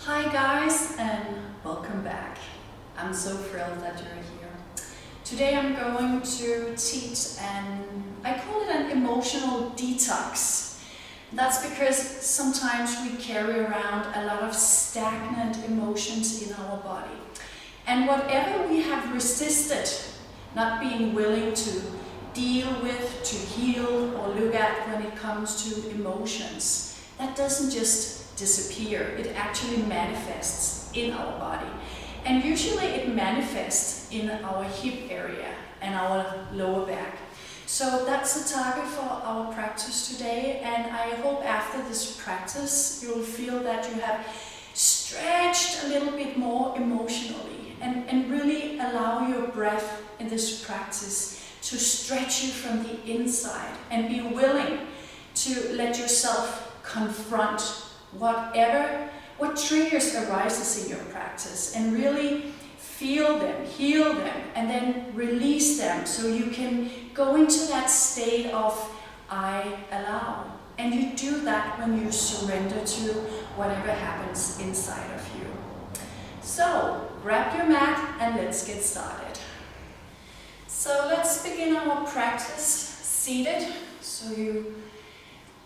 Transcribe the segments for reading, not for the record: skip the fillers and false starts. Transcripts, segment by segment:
Hi guys, and welcome back. I'm so thrilled that you're here. Today I'm going to teach I call it an emotional detox. That's because sometimes we carry around a lot of stagnant emotions in our body. And whatever we have resisted, not being willing to deal with, to heal or look at when it comes to emotions, that doesn't just disappear. It actually manifests in our body. And usually it manifests in our hip area and our lower back. So that's the target for our practice today, and I hope after this practice you'll feel that you have stretched a little bit more emotionally and really allow your breath in this practice to stretch you from the inside and be willing to let yourself confront what triggers arises in your practice and really feel them, heal them, and then release them so you can go into that state of I allow. And you do that when you surrender to whatever happens inside of you. So grab your mat and let's get started. So let's begin our practice seated, so you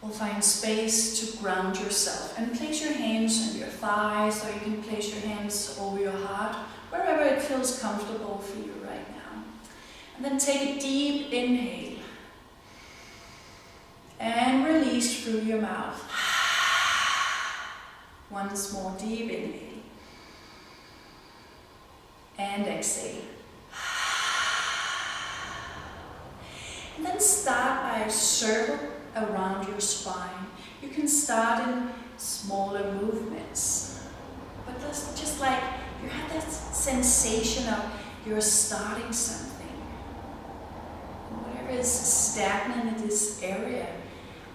will find space to ground yourself, and place your hands on your thighs, or you can place your hands over your heart, wherever it feels comfortable for you right now. And then take a deep inhale and release through your mouth. Once more, deep inhale and exhale. And then start by a circle around your spine. You can start in smaller movements, but that's just like you have that sensation of you're starting something. And whatever is stagnant in this area,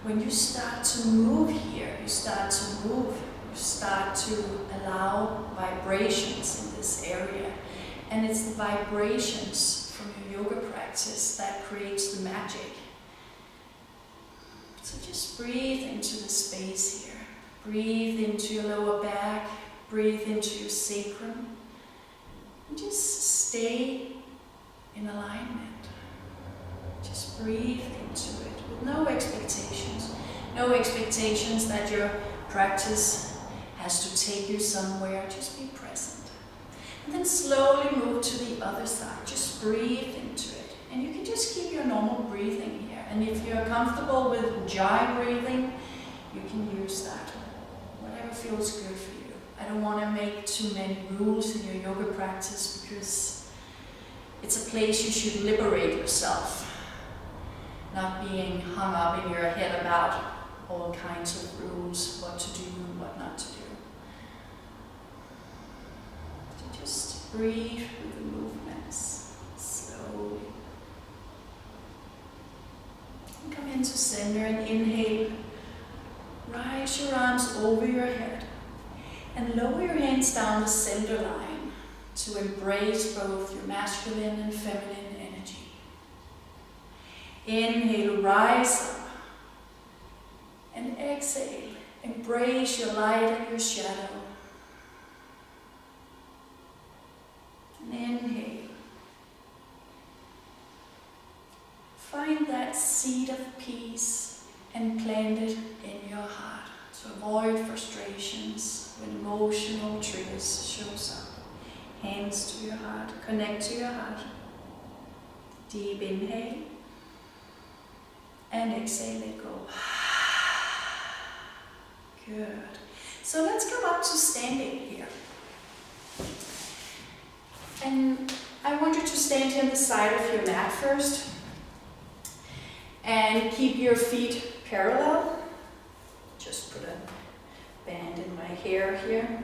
when you start to move here, you start to allow vibrations in this area. And it's the vibrations from your yoga practice that creates the magic. So just breathe into the space here. Breathe into your lower back, breathe into your sacrum, and just stay in alignment. Just breathe into it with no expectations. No expectations that your practice has to take you somewhere. Just be present. And then slowly move to the other side. Just breathe into it. And you can just keep your normal breathing here. And if you're comfortable with jai breathing, you can use that. Whatever feels good for you. I don't want to make too many rules in your yoga practice, because it's a place you should liberate yourself, not being hung up in your head about all kinds of rules, what to do and what not to do. So just breathe with the movements slowly. And come into center and inhale. Rise your arms over your head and lower your hands down the center line to embrace both your masculine and feminine energy. Inhale, rise up, and exhale, embrace your light and your shadow. And inhale. Find that seed of peace and plant it in your heart to avoid frustrations when emotional triggers shows up. Hands to your heart, connect to your heart. Deep inhale and exhale, let go. Good. So let's come up to standing here. And I want you to stand here on the side of your mat first. And keep your feet parallel. Just put a band in my hair here.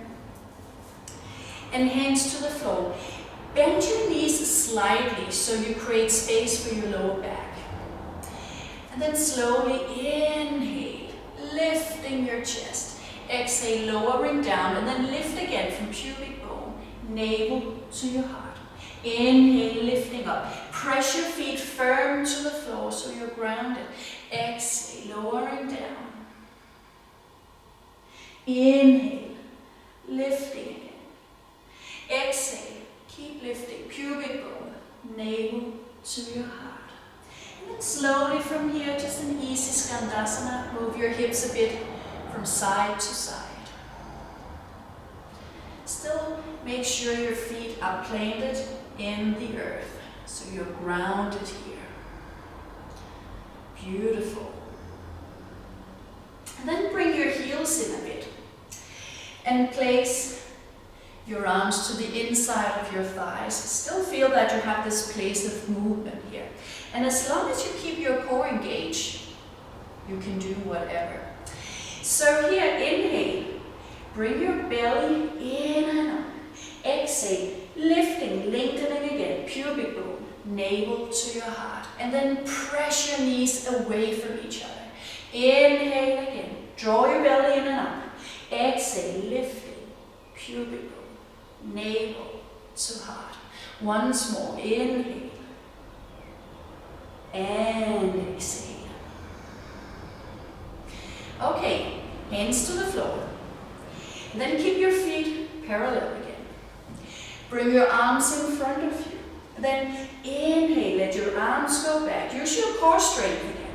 And hands to the floor. Bend your knees slightly so you create space for your lower back. And then slowly inhale, lifting your chest. Exhale, lowering down, and then lift again from pubic bone, navel to your heart. Inhale, lifting up. Press your feet firm to the floor so you're grounded. Exhale, lowering down. Inhale, lifting again. Exhale, keep lifting, pubic bone, navel to your heart. And then slowly from here, just an easy Skandasana, move your hips a bit from side to side. Still make sure your feet are planted in the earth, so you're grounded here. Beautiful. And then bring your heels in a bit and place your arms to the inside of your thighs. Still feel that you have this place of movement here. And as long as you keep your core engaged, you can do whatever. So here, inhale, bring your belly in and up. Exhale, lifting, lengthening again, pubic bone, navel to your heart. And then press your knees away from each other. Inhale again, draw your belly in and up. Exhale, lifting, pubic bone, navel to heart. Once more, inhale and exhale. Okay, hands to the floor. And then keep your feet parallel again. Bring your arms in front of you. Then inhale, let your arms go back. Use your core strength again.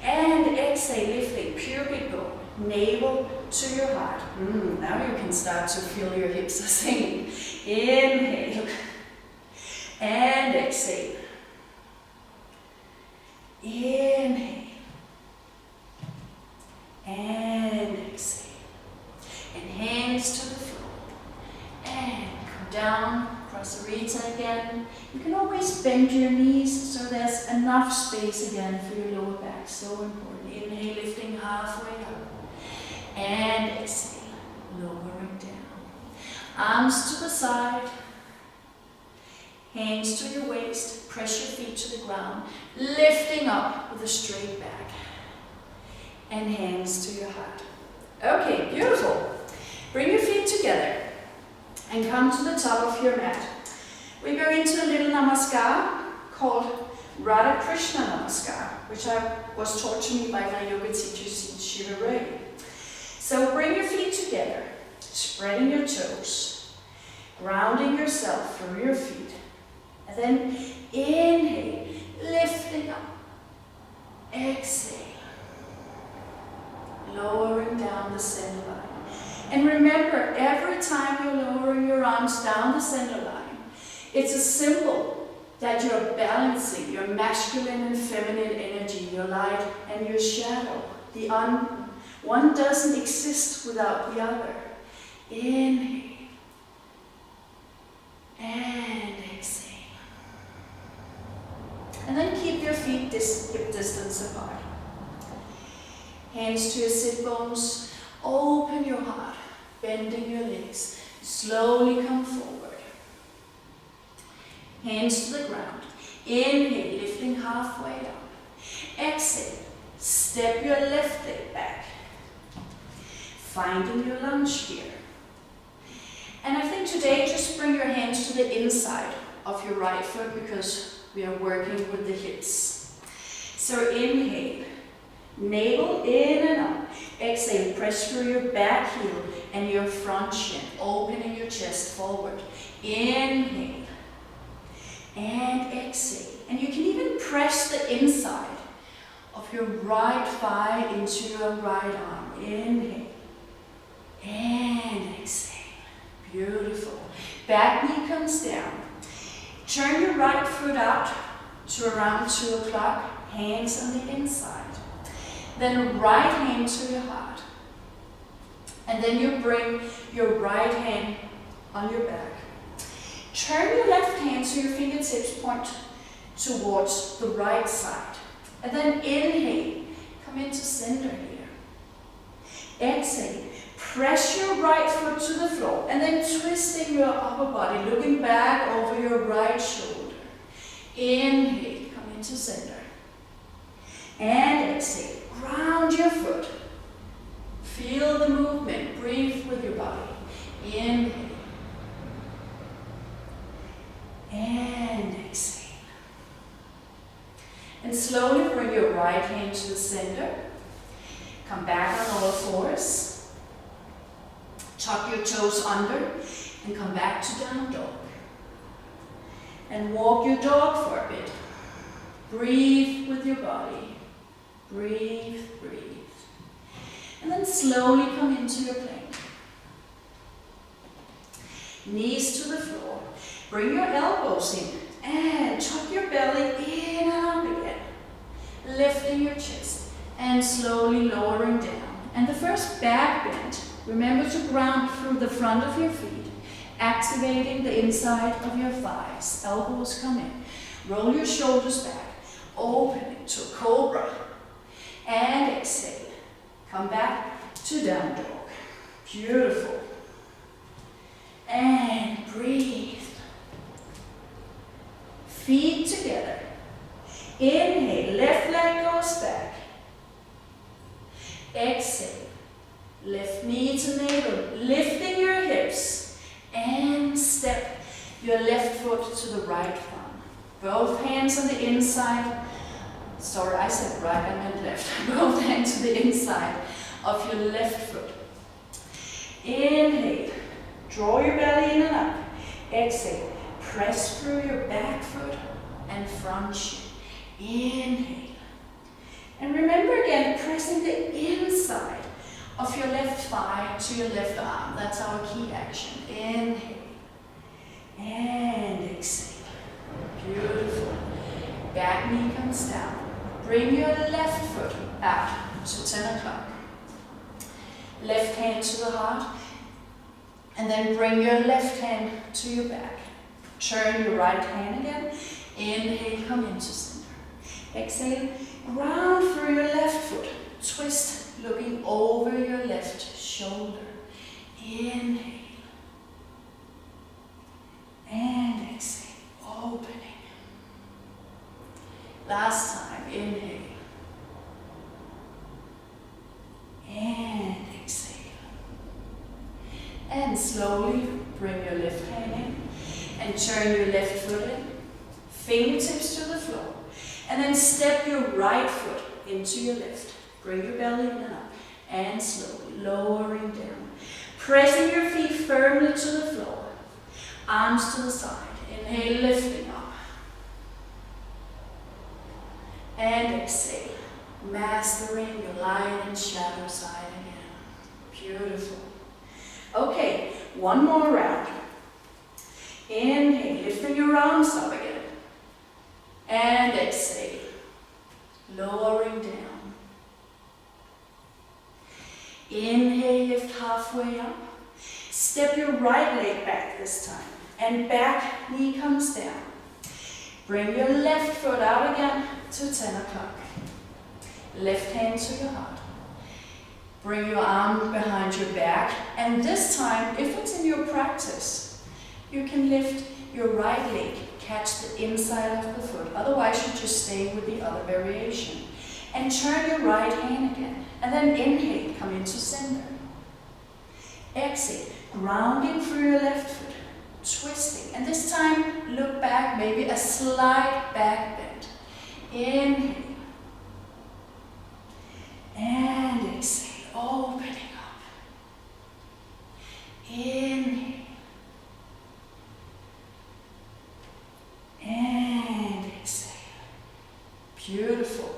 And exhale, lifting, pubic bone, navel to your heart. Now you can start to feel your hips are singing. Inhale and exhale. Inhale and exhale. And hands to the floor. And come down, cross the rita again. You can always bend your knees so there's enough space again for your lower back. So important. Inhale, lifting halfway up. And exhale, lowering down. Arms to the side. Hands to your waist. Press your feet to the ground. Lifting up with a straight back. And hands to your heart. Okay, beautiful. Bring your feet together and come to the top of your mat. We go into a little namaskar called Radha Krishna Namaskar, which was taught to me by my yoga teacher, Shiva Ray. So bring your feet together, spreading your toes, grounding yourself through your feet. And then inhale, lifting up. Exhale, lowering down the center line. And remember, every time you're lowering your arms down the center line, it's a symbol that you're balancing your masculine and feminine energy, your light and your shadow. One doesn't exist without the other. Inhale and exhale. And then keep your feet hip distance apart. Hands to your sit bones. Open your heart, bending your legs. Slowly come forward. Hands to the ground. Inhale, lifting halfway down. Exhale, step your left leg back. Finding your lunge here. And I think today just bring your hands to the inside of your right foot because we are working with the hips. So inhale, navel in and up. Exhale, press through your back heel and your front shin, opening your chest forward. Inhale and exhale. And you can even press the inside of your right thigh into your right arm. Inhale and exhale. Beautiful. Back knee comes down. Turn your right foot out to around 2 o'clock, hands on the inside. Then right hand to your heart. And then you bring your right hand on your back. Turn your left hand so your fingertips point towards the right side. And then inhale, come into center here. Exhale, press your right foot to the floor and then twisting your upper body, looking back over your right shoulder. Inhale, come into center. And exhale. Ground your foot. Feel the movement. Breathe with your body. Inhale. And exhale. And slowly bring your right hand to the center. Come back on all fours. Tuck your toes under and come back to down dog. And walk your dog for a bit. Breathe with your body. Breathe, breathe. And then slowly come into your plank. Knees to the floor. Bring your elbows in and tuck your belly in and up again. Lifting your chest and slowly lowering down. And the first back bend, remember to ground through the front of your feet, activating the inside of your thighs. Elbows come in. Roll your shoulders back, opening to cobra. And exhale. Come back to down dog. Beautiful. And breathe. Feet together. Inhale, left leg goes back. Exhale. Left knee to navel, lifting your hips. And step your left foot to the right thumb. Both hands on the inside. Sorry, I said right, I meant left. Both hands to the inside of your left foot. Inhale. Draw your belly in and up. Exhale. Press through your back foot and front shin. Inhale. And remember again, pressing the inside of your left thigh to your left arm. That's our key action. Inhale. And exhale. Beautiful. Back knee comes down. Bring your left foot out to 10 o'clock. Left hand to the heart. And then bring your left hand to your back. Turn your right hand again. Inhale, come into center. Exhale, ground through your left foot. Twist, looking over your left shoulder. Inhale. And exhale, opening. Last time, inhale. And exhale. And slowly bring your left hand in and turn your left foot in. Fingertips to the floor. And then step your right foot into your left. Bring your belly in and up. And slowly lowering down. Pressing your feet firmly to the floor. Arms to the side. Inhale, lifting up. And exhale. Mastering your lion and shadow side again. Beautiful. Okay, one more round. Inhale, lifting your arms up again. And exhale, lowering down. Inhale, lift halfway up. Step your right leg back this time. And back knee comes down. Bring your left foot out again to 10 o'clock. Left hand to your heart. Bring your arm behind your back. And this time, if it's in your practice, you can lift your right leg, catch the inside of the foot. Otherwise, you just stay with the other variation. And turn your right hand again. And then inhale, come into center. Exhale, grounding through your left foot. Twisting. And this time, look back, maybe a slight back bend. Inhale. And exhale, opening up. Inhale. And exhale. Beautiful.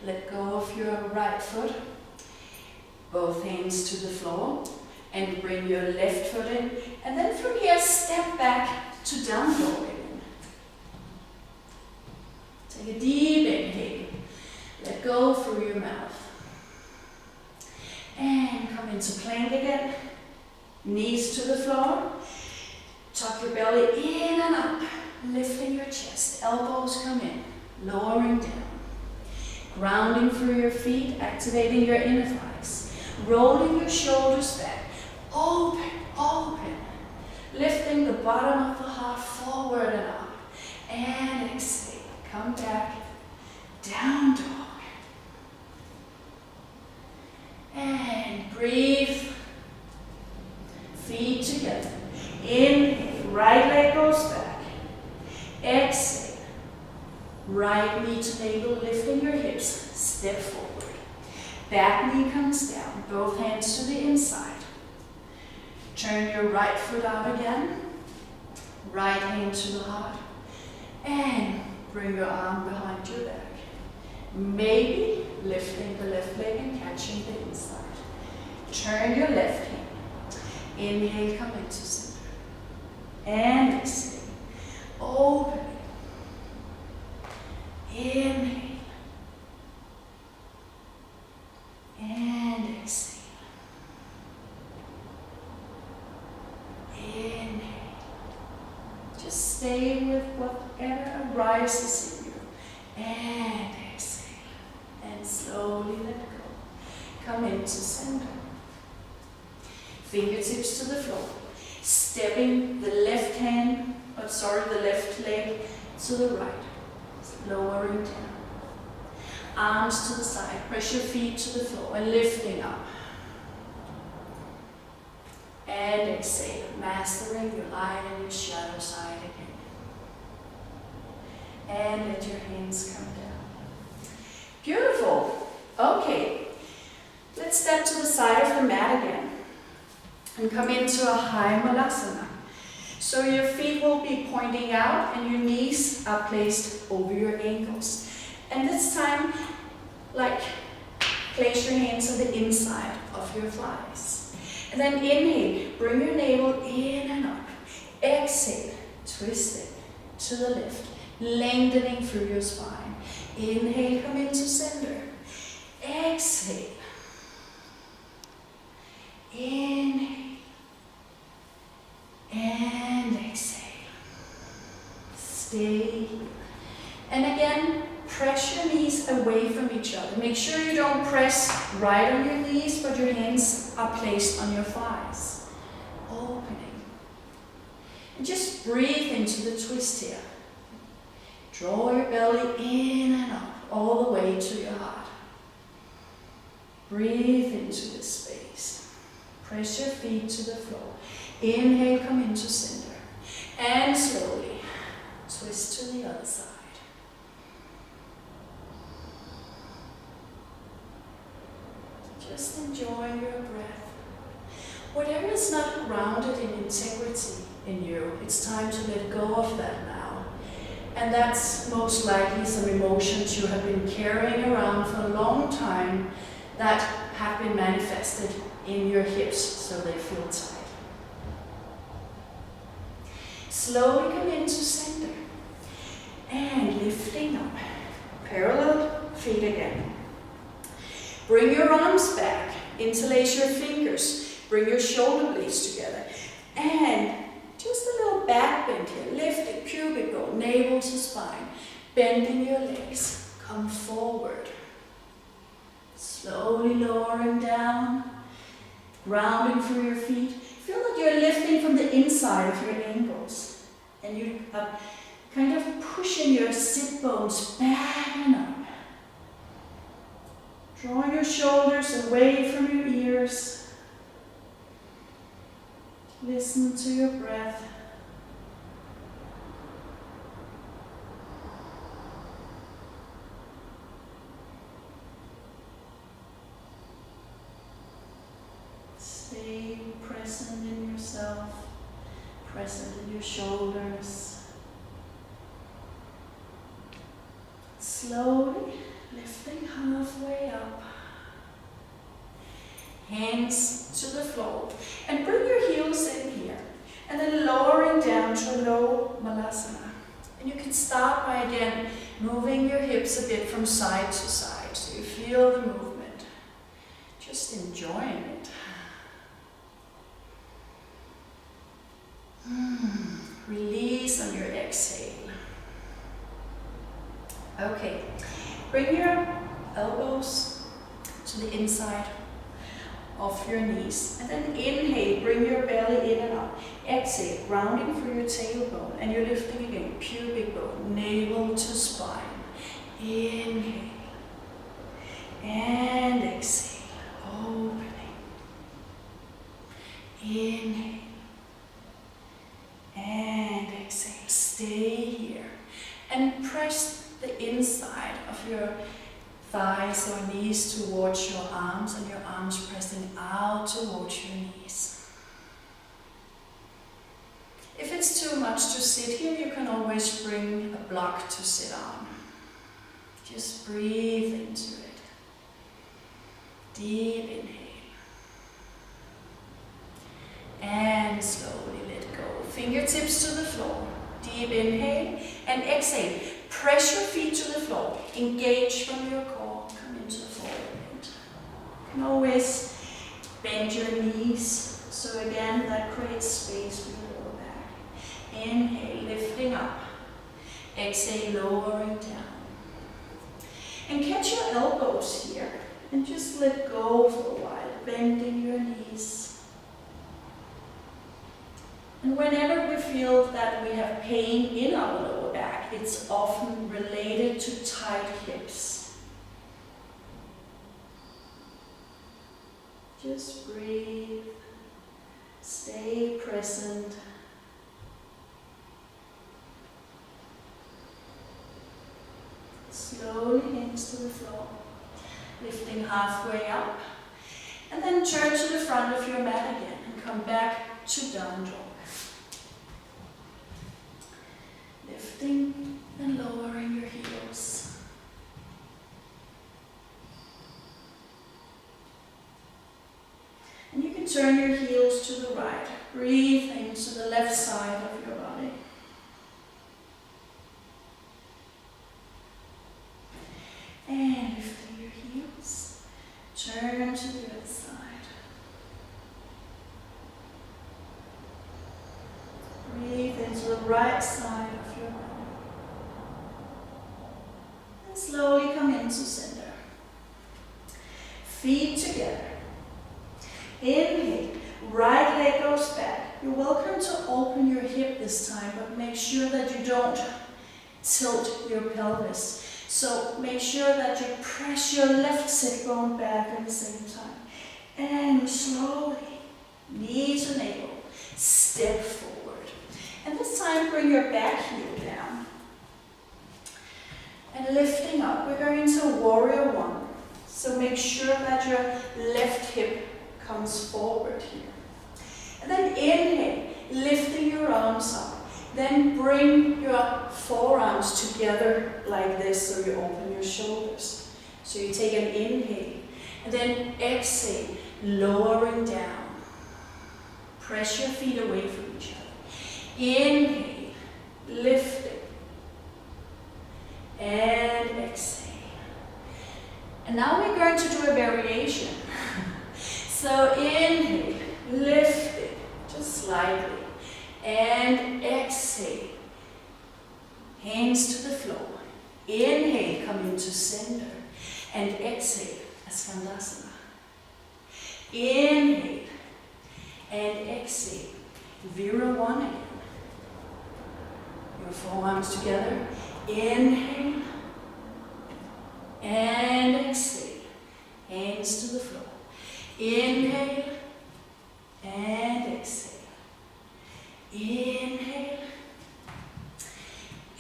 Let go of your right foot. Both hands to the floor. And bring your left foot in. And then from here, step back to down dog again. Take a deep inhale. Let go through your mouth. And come into plank again. Knees to the floor. Tuck your belly in and up. Lifting your chest. Elbows come in. Lowering down. Grounding through your feet. Activating your inner thighs. Rolling your shoulders back. Open, open. Lifting the bottom of the heart forward and up. And exhale. Come back. Down dog. And breathe. Feet together. Inhale. Right leg goes back. Exhale. Right knee to navel. Lifting your hips. Step forward. Back knee comes down. Both hands to the inside. Turn your right foot out again. Right hand to the heart. And bring your arm behind your back. Maybe lifting the left leg and catching the inside. Turn your left hand. Inhale, come into center. And exhale. Open. Inhale. And exhale. Inhale. Just stay with whatever arises in you. And exhale. And slowly let go. Come into center. Fingertips to the floor. Stepping the left leg to the right. Lowering down. Arms to the side. Press your feet to the floor and lifting up. And exhale, mastering your light and your shadow side again. And let your hands come down. Beautiful. Okay, let's step to the side of the mat again and come into a high malasana. So your feet will be pointing out and your knees are placed over your ankles. And this time, place your hands on the inside of your thighs. And then inhale, bring your navel in and up. Exhale, twist it to the left, lengthening through your spine. Inhale, come into center. Exhale. Inhale. And exhale. Stay here. And again, press your knees away from each other. Make sure you don't press right on your knees, but your hands are placed on your thighs. Opening. And just breathe into the twist here. Draw your belly in and up, all the way to your heart. Breathe into this space. Press your feet to the floor. Inhale, come into center. And slowly twist to the other side. Just enjoying your breath. Whatever is not grounded in integrity in you, it's time to let go of that now. And that's most likely some emotions you have been carrying around for a long time that have been manifested in your hips so they feel tight. Slowly come into center and lifting up. Parallel feet again. Bring your arms back, interlace your fingers, bring your shoulder blades together, and just a little back bend here, lifting pubic bone, navel to spine, bending your legs, come forward, slowly lowering down, grounding through your feet. Feel like you're lifting from the inside of your ankles, and you are kind of pushing your sit bones back and up. Drawing your shoulders away from your ears. Listen to your breath. Stay present in yourself, present in your shoulders. Slowly lifting halfway up. Hands to the floor. And bring your heels in here. And then lowering down to a low malasana. And you can start by again moving your hips a bit from side to side so you feel the movement. Just enjoying it. Release on your exhale. Okay. Bring your elbows to the inside of your knees. And then inhale, bring your belly in and up. Exhale, grounding through your tailbone. And you're lifting again, pubic bone, navel to spine. Inhale. And exhale, opening. Inhale. And exhale, stay here. And press the inside of your thighs or knees towards your arms, and your arms pressing out towards your knees. much to sit here, you can always bring a block to sit on. Just breathe into it. Deep inhale. And slowly let go. Fingertips to the floor. Deep inhale and exhale. Press your feet to the floor. Engage from your core. Come into forward bend. You can always bend your knees. So again, that creates space for your lower back. Inhale, lifting up. Exhale, lowering down. And catch your elbows here. And just let go for a while, bending your knees. And whenever we feel that we have pain in our lower back, it's often related to tight hips. Just breathe, stay present. Slowly hands to the floor, lifting halfway up. And then turn to the front of your mat again and come back to down dog. Lifting and lowering your heels. And you can turn your heels to the right. Breathe into the left side of your body. And lifting your heels. Turn to the other side. Breathe into the right side of your body. And slowly come into center. Feet together. Inhale. Right leg goes back. You're welcome to open your hip this time, but make sure that you don't tilt your pelvis. So make sure that you press your left sit bone back at the same time. And slowly, knee to navel, step forward. And this time bring your back heel down. And lifting up, we're going to warrior one. So make sure that your left hip comes forward here. And then inhale, lifting your arms up. Then bring your forearms together like this so you open your shoulders. So you take an inhale and then exhale, lowering down. Press your feet away from each other. Inhale, lifting, and exhale. And now we're going to do a variation. So inhale, lifting, just slightly. And exhale, hands to the floor. Inhale, come into center. And exhale, Ascandasana. Inhale, and exhale, Vira one again. Your forearms together. Inhale, and exhale, hands to the floor. Inhale, and exhale. Inhale,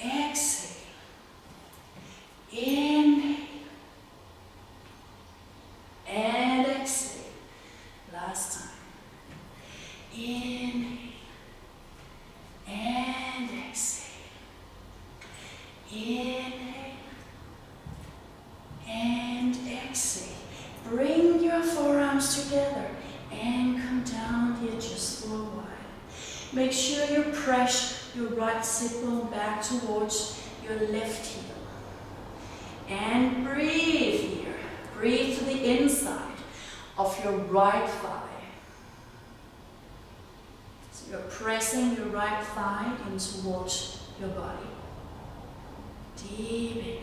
exhale, inhale, and exhale. Last time. Inhale, and exhale. Inhale, and exhale. Bring your forearms together and come down here just for a while. Make sure you press your right sit bone back towards your left heel. And breathe here. Breathe to the inside of your right thigh. So you're pressing your right thigh in towards your body. Deep inhale.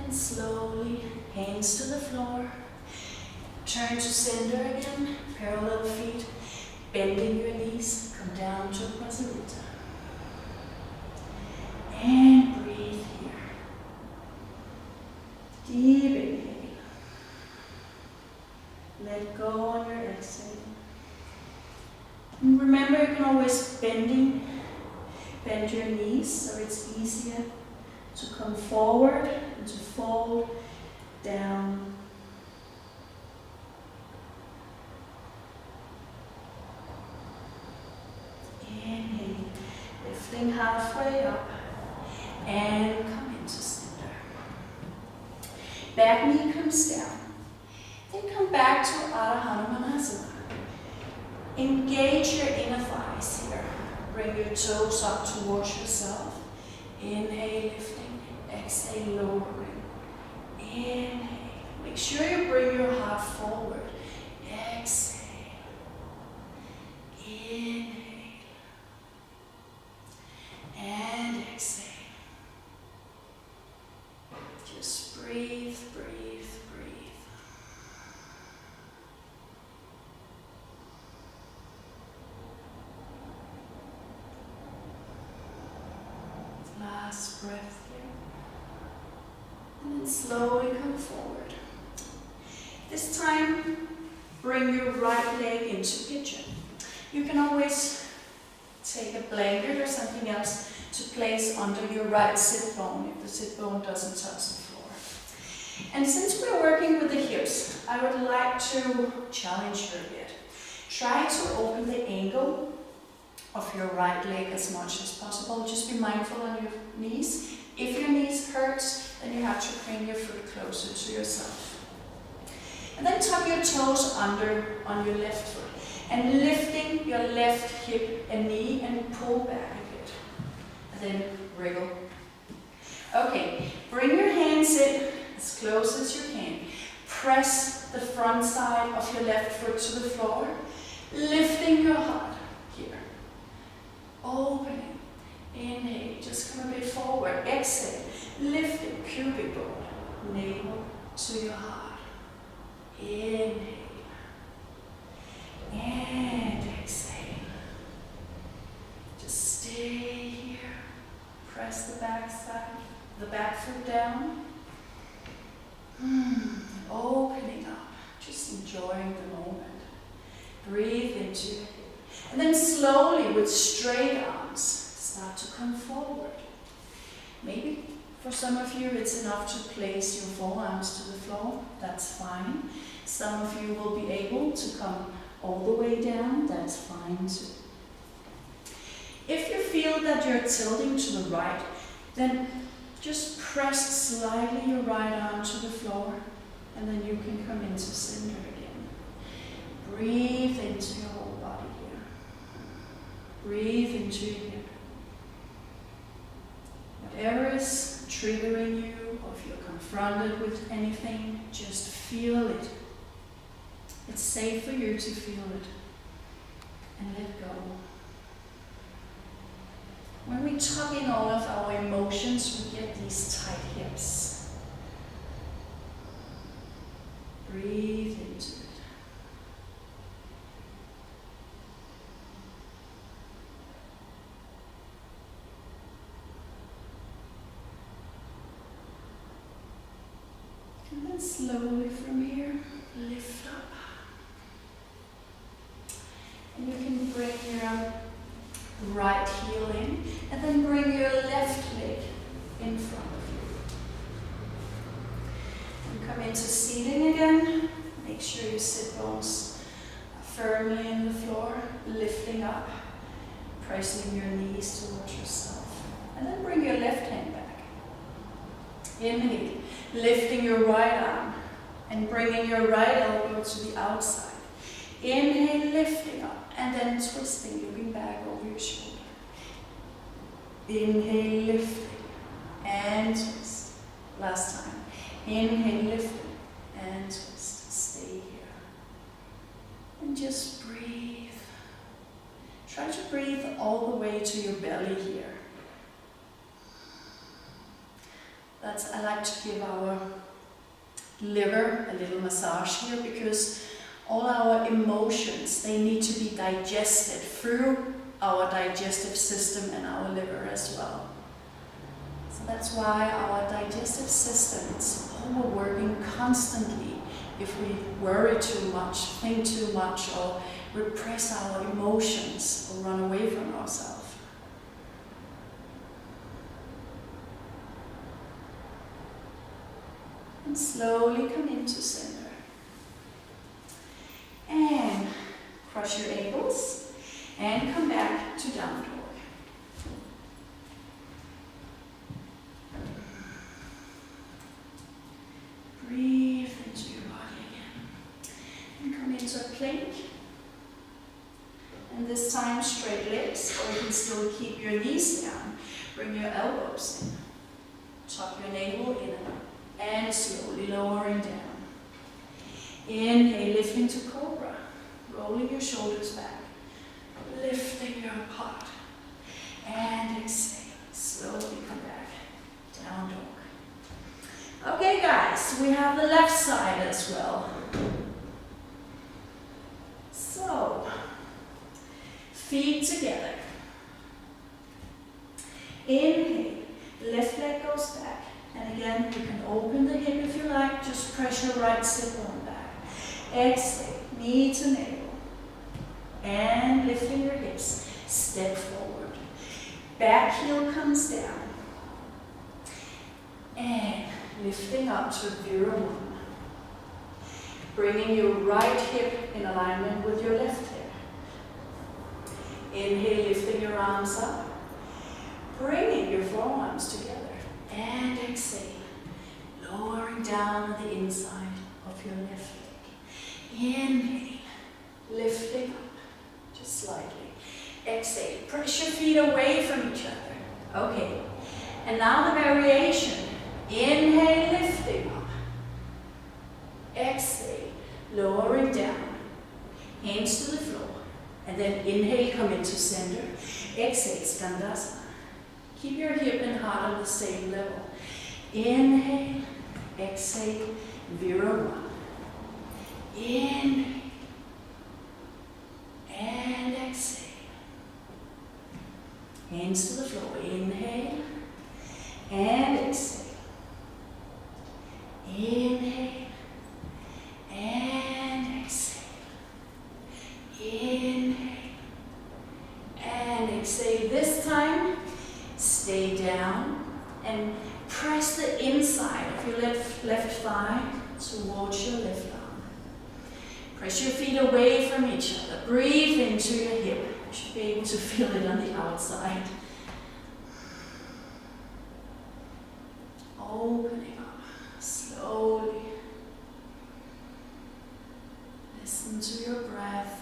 And slowly, hands to the floor. Turn to center again, parallel feet. Bending your knees, come down to Prasarita. And breathe here. Deep inhale. Let go on your exhale. And remember, you can always bend your knees so it's easier to come forward and to fold down. halfway up and come into center. Back knee comes down. Then come back to Adho Hanumanasana. Engage your inner thighs here. Bring your toes up towards yourself. Inhale, lifting. Exhale, lowering. Inhale. Make sure you bring your heart forward. Exhale. Inhale. And exhale. Just breathe, breathe, breathe. Last breath here. And then slowly come forward. This time, bring your right leg into pigeon. You can always take a blanket or something else to place under your right sit bone if the sit bone doesn't touch the floor. And since we're working with the hips, I would like to challenge you a bit. Try to open the angle of your right leg as much as possible. Just be mindful on your knees. If your knees hurt, then you have to bring your foot closer to yourself. And then tuck your toes under on your left foot. And lifting your left hip and knee and pull back a bit. And then wriggle. Okay, bring your hands in as close as you can. Press the front side of your left foot to the floor. Lifting your heart here. Opening. Inhale, just come a bit forward. Exhale, lifting pubic bone, navel to your heart. Inhale. And exhale. Just stay here. Press the back side, the back foot down. Opening up. Just enjoying the moment. Breathe into your hip. And then slowly with straight arms, start to come forward. Maybe for some of you it's enough to place your forearms to the floor. That's fine. Some of you will be able to come all the way down. That's fine too. If you feel that you're tilting to the right, then just press slightly your right arm to the floor, and then you can come into center again. Breathe into your whole body here. Breathe into your hip. Whatever is triggering you, or if you're confronted with anything, just feel it. It's safe for you to feel it. And let go. When we tuck in all of our emotions, we get these tight hips. Breathe into it. And then slowly from here, lift up. And you can bring your right heel in, and then bring your left leg in front of you. And come into seating again. Make sure your sit bones are firmly in the floor, lifting up, pressing your knees towards yourself. And then bring your left hand back. Inhale, lifting your right arm and bringing your right elbow to the outside. Inhale, lifting up, and then twisting, looking back over your shoulder. Inhale, lifting, and twist. Last time. Inhale, lifting, and twist. Stay here. And just breathe. Try to breathe all the way to your belly here. I like to give our liver a little massage here, because all our emotions, they need to be digested through our digestive system and our liver as well. So that's why our digestive system is overworking constantly if we worry too much, think too much, or repress our emotions or run away from ourselves. And slowly come into center. And cross your ankles and come back to downward dog. plank. And this time straight legs, or you can still keep your knees down. Bring your elbows in. Tuck your navel in and slowly lowering down. Inhale, lifting to cobra. Rolling your shoulders back. Lifting your heart. And exhale. Slowly come back. Down dog. Okay guys, we have the left side as well. So, feet together. Inhale, left leg goes back. And again, you can open the hip if you like, just press your right sit bone back. Exhale, knee to navel. And lifting your hips, step forward. Back heel comes down. And lifting up to Virabhusha. Bringing your right hip in alignment with your left hip. Inhale, lifting your arms up. Bringing your forearms together. And exhale, lowering down the inside of your left leg. Inhale, lifting up, just slightly. Exhale, press your feet away from each other. Okay, and now the variation. Inhale, lifting up. Exhale, lowering down. Hands to the floor. And then inhale, come into center. Exhale, Skandasana. Keep your hip and heart on the same level. Inhale, exhale, Virabhusha. Inhale, and exhale. Hands to the floor. Inhale, and exhale. Inhale, and exhale. Inhale, and exhale. This time, stay down and press the inside of your left thigh towards your left arm. Press your feet away from each other. Breathe into your hip. You should be able to feel it on the outside. Opening up slowly. Listen to your breath.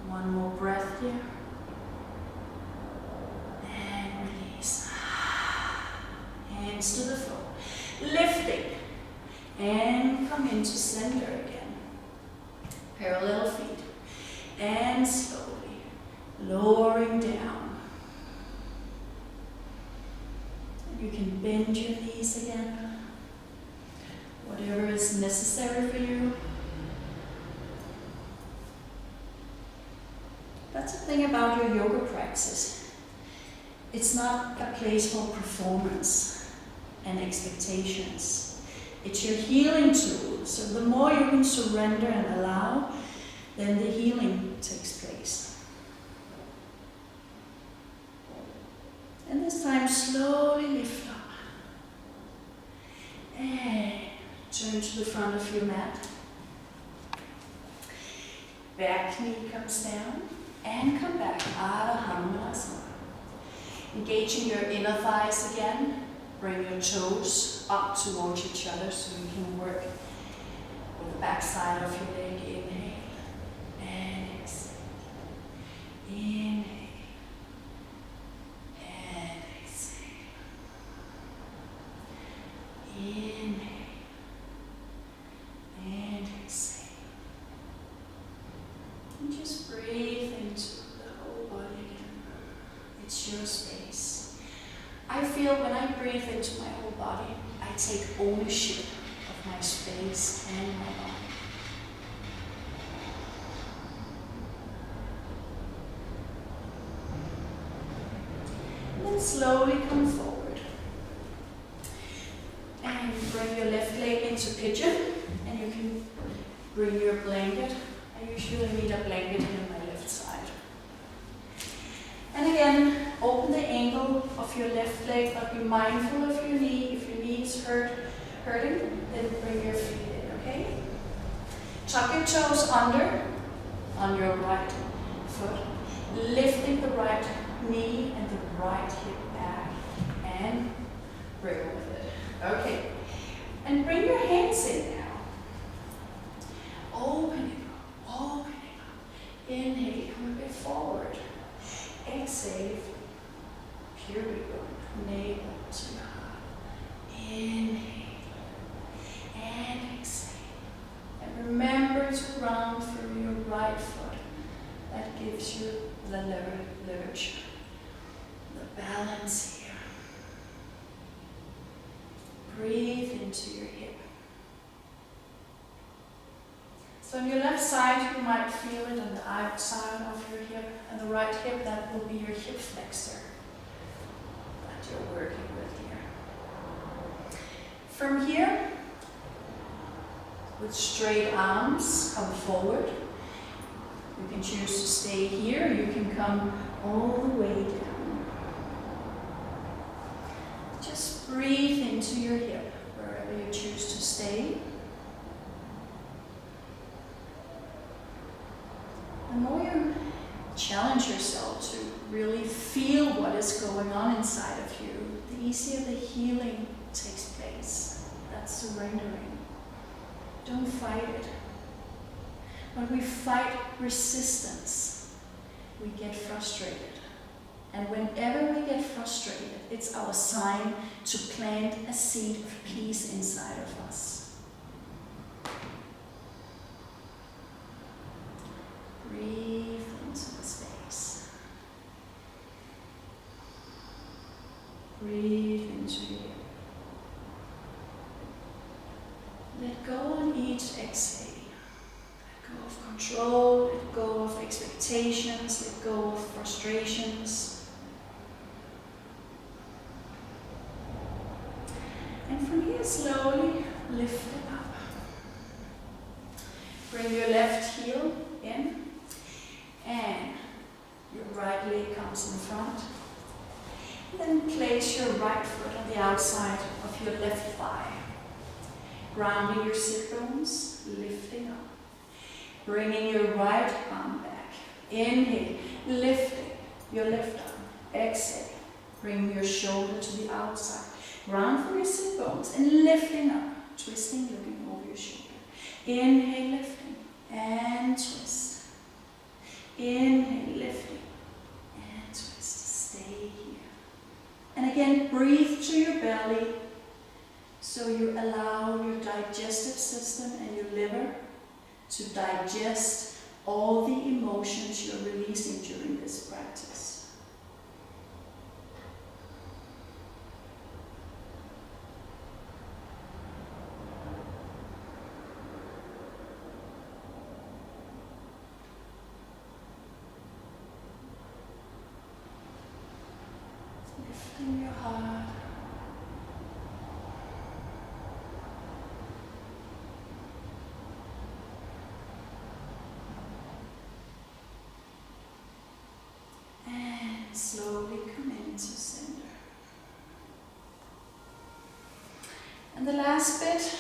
One more breath here. And release. Hands to the floor. Lifting. And come into center again. Parallel feet. And slowly lowering down. And you can bend your knees again. Whatever is necessary for you. That's the thing about your yoga practice. It's not a place for performance and expectations. It's your healing tool. So the more you can surrender and allow, then the healing takes place. And this time, slowly lift up. And turn to the front of your mat. Back knee comes down. And come back, Adho Hanumanasana. Engaging your inner thighs again. Bring your toes up towards each other so you can work with the back side of your leg. Inhale and exhale. Inhale and exhale. Inhale and exhale. And just breathe into the whole body again. It's your space. I feel when I breathe into my whole body, I take ownership of my space and my body. And then slowly come forward. And bring your left leg into pigeon. And you can bring your blanket. I usually need a blanket on my left side. And again, open the angle of your left leg, but be mindful of your knee. If your knee is hurting, then bring your feet in, okay? Tuck your toes under on your right foot, lifting the right knee and the right hip back, and wriggle with it. Okay, And bring your hands in now. Opening up, opening up. Inhale, come a bit forward. Exhale, pubic bone, navel to your heart. Inhale and exhale. And remember to round through your right foot. That gives you the leverature, the balance here. Breathe into your hip. So on your left side, you might feel it on the outside of your hip, and the right hip, that will be your hip flexor that you're working with here. From here, with straight arms, come forward. You can choose to stay here, you can come all the way down. Just breathe into your hip, wherever you choose to stay. The more you challenge yourself to really feel what is going on inside of you, the easier the healing takes place. That's surrendering. Don't fight it. When we fight resistance, we get frustrated. And whenever we get frustrated, it's our sign to plant a seed of peace inside of us. Breathe into the space. Breathe into you. Let go on each exhale. Let go of control, let go of expectations, let go of frustrations. And from here, slowly lift it up. Bring your left heel in, and your right leg comes in front. Then place your right foot on the outside of your left thigh. Grounding your sit bones, lifting up. Bringing your right arm back. Inhale, lifting your left arm. Exhale, bring your shoulder to the outside. Ground for your sit bones and lifting up. Twisting, looking over your shoulder. Inhale, lifting and twist. Inhale, lifting and twist. Stay here. And again, breathe to your belly. So you allow your digestive system and your liver to digest all the emotions you're releasing during this practice. Lifting your heart. Slowly come into center. And the last bit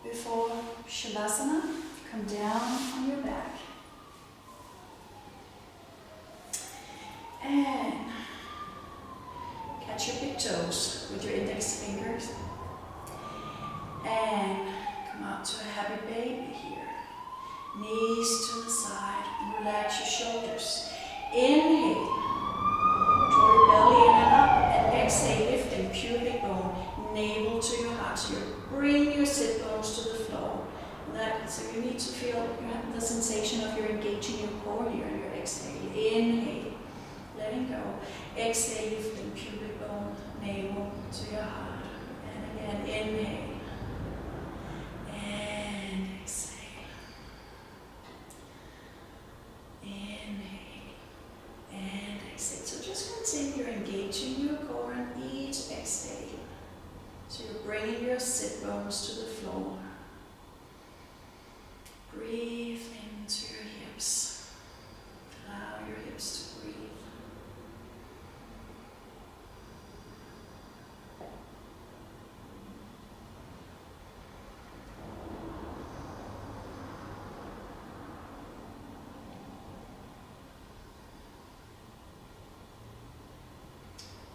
before Shavasana, come down on your back. And catch your big toes with your index fingers. And come out to a happy baby here. Knees to the side and relax your shoulders. Inhale, draw your belly in and up, and exhale, lifting pubic bone, navel to your heart. So you bring your sit bones to the floor. So you need to feel the sensation of you're engaging your core here in your exhale. Inhale, letting go. Exhale, lifting pubic bone, navel to your heart. And again, inhale. And exhale. Inhale. And exhale. So just continue engaging your core on each exhale. So you're bringing your sit bones to the floor. Breathe into your hips. Allow your hips to breathe.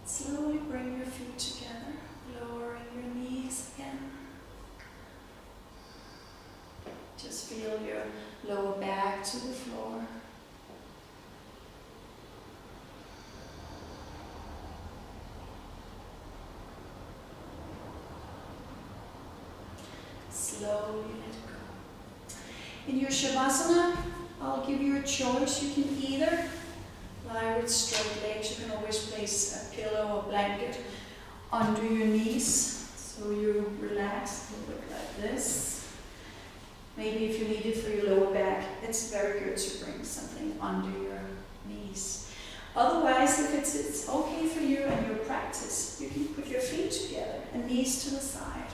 Slowly bring your feet together, lowering your knees again. Just feel your lower back to the floor. Slowly let go. In your Shavasana, I'll give you a choice. You can either lie with straight legs. You can always place a pillow or blanket under your knees, so you relax a little bit like this. Maybe if you need it for your lower back, it's very good to bring something under your knees. Otherwise, if it's okay for you and your practice, you can put your feet together and knees to the side.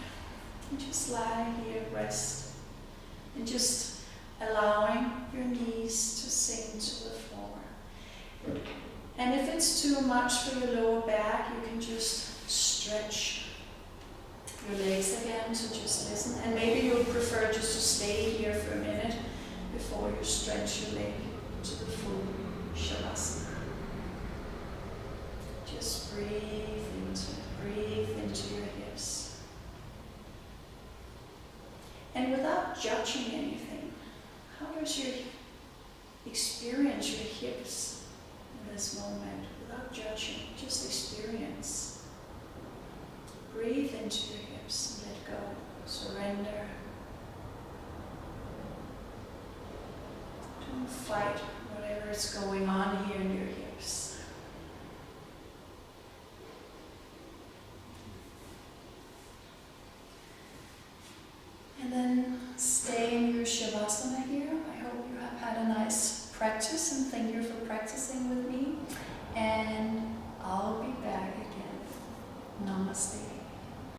And just lie here, rest, and just allowing your knees to sink to the floor. And if it's too much for your lower back, you can just stretch your legs again, so just listen. And maybe you'll prefer just to stay here for a minute before you stretch your leg to the full Shavasana. Just breathe into your hips. And without judging anything, how does your experience your hips in this moment? Without judging, just experience. Breathe into your hips and let go. Surrender. Don't fight whatever is going on here in your hips. And then stay in your Shavasana here. I hope you have had a nice practice, and thank you for practicing with me. And